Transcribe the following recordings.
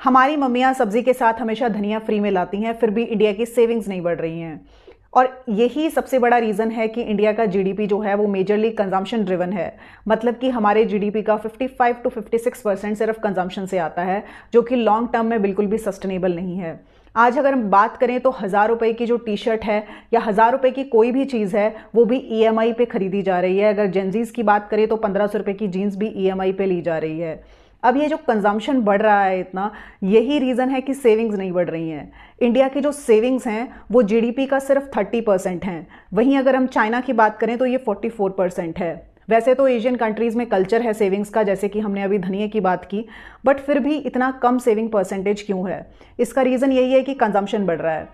हमारी मम्मियाँ सब्जी के साथ हमेशा धनिया फ्री में लाती हैं, फिर भी इंडिया की सेविंग्स नहीं बढ़ रही हैं। और यही सबसे बड़ा रीज़न है कि इंडिया का जीडीपी जो है वो मेजरली कंजम्पशन ड्रिवन है। मतलब कि हमारे जीडीपी का 55 to 56% सिर्फ कंजम्पशन से आता है, जो कि लॉन्ग टर्म में बिल्कुल भी सस्टेनेबल नहीं है। आज अगर हम बात करें तो 1000 रुपये की जो टी शर्ट है या 1000 रुपये की कोई भी चीज़ है वो भी ईएमआई पे खरीदी जा रही है। अगर जेंजीज की बात करें तो 1500 रुपये की जीन्स भी ईएमआई पे ली जा रही है। अब ये जो कंजम्पशन बढ़ रहा है इतना, यही रीज़न है कि सेविंग्स नहीं बढ़ रही हैं। इंडिया की जो सेविंग्स हैं वो जीडीपी का सिर्फ 30% हैं। वहीं अगर हम चाइना की बात करें तो ये 44% है। वैसे तो एशियन कंट्रीज़ में कल्चर है सेविंग्स का, जैसे कि हमने अभी धनिया की बात की, बट फिर भी इतना कम सेविंग परसेंटेज क्यों है? इसका रीज़न यही है कि कंजम्पशन बढ़ रहा है।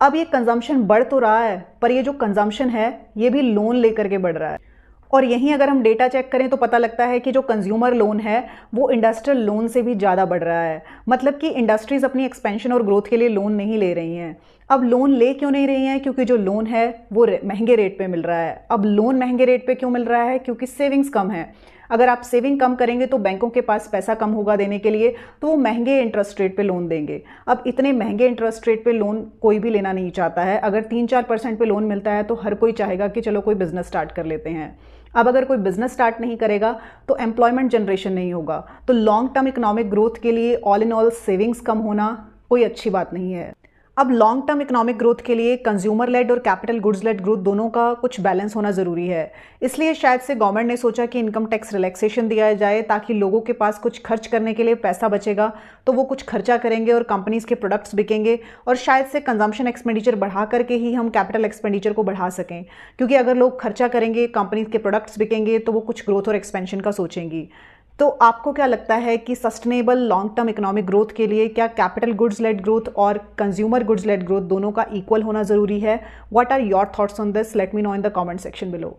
अब ये कंजम्पशन बढ़ तो रहा है, पर ये जो कंजम्पशन है ये भी लोन लेकर के बढ़ रहा है। और यहीं अगर हम डेटा चेक करें तो पता लगता है कि जो कंज्यूमर लोन है वो इंडस्ट्रियल लोन से भी ज़्यादा बढ़ रहा है। मतलब कि इंडस्ट्रीज़ अपनी एक्सपेंशन और ग्रोथ के लिए लोन नहीं ले रही हैं। अब लोन ले क्यों नहीं रही हैं? क्योंकि जो लोन है वो महंगे रेट पे मिल रहा है। अब लोन महंगे रेट पे क्यों मिल रहा है? क्योंकि सेविंग्स कम है। अगर आप सेविंग कम करेंगे तो बैंकों के पास पैसा कम होगा देने के लिए, तो वो महंगे इंटरेस्ट रेट पे लोन देंगे। अब इतने महंगे इंटरेस्ट रेट पे लोन कोई भी लेना नहीं चाहता है। अगर 3-4% पे लोन मिलता है तो हर कोई चाहेगा कि चलो कोई बिजनेस स्टार्ट कर लेते हैं। अब अगर कोई बिजनेस स्टार्ट नहीं करेगा तो एम्प्लॉयमेंट जनरेशन नहीं होगा। तो लॉन्ग टर्म इकोनॉमिक ग्रोथ के लिए ऑल इन ऑल सेविंग्स कम होना कोई अच्छी बात नहीं है। अब लॉन्ग टर्म इकोनॉमिक ग्रोथ के लिए कंज्यूमर लेड और कैपिटल गुड्स लेड ग्रोथ दोनों का कुछ बैलेंस होना ज़रूरी है। इसलिए शायद से गवर्नमेंट ने सोचा कि इनकम टैक्स रिलैक्सेशन दिया जाए, ताकि लोगों के पास कुछ खर्च करने के लिए पैसा बचेगा तो वो कुछ खर्चा करेंगे और कंपनीज़ के प्रोडक्ट्स बिकेंगे, और शायद से कंजम्पशन एक्सपेंडिचर बढ़ा करके ही हम कैपिटल एक्सपेंडिचर को बढ़ा सकें। क्योंकि अगर लोग खर्चा करेंगे, कंपनीज़ के प्रोडक्ट्स बिकेंगे, तो वो कुछ ग्रोथ और एक्सपेंशन का सोचेंगी। तो आपको क्या लगता है कि sustainable long term economic growth के लिए क्या कैपिटल गुड्स लेड ग्रोथ और कंज्यूमर गुड्स लेड ग्रोथ दोनों का इक्वल होना ज़रूरी है? What are your thoughts on this? Let me know in the comment section below.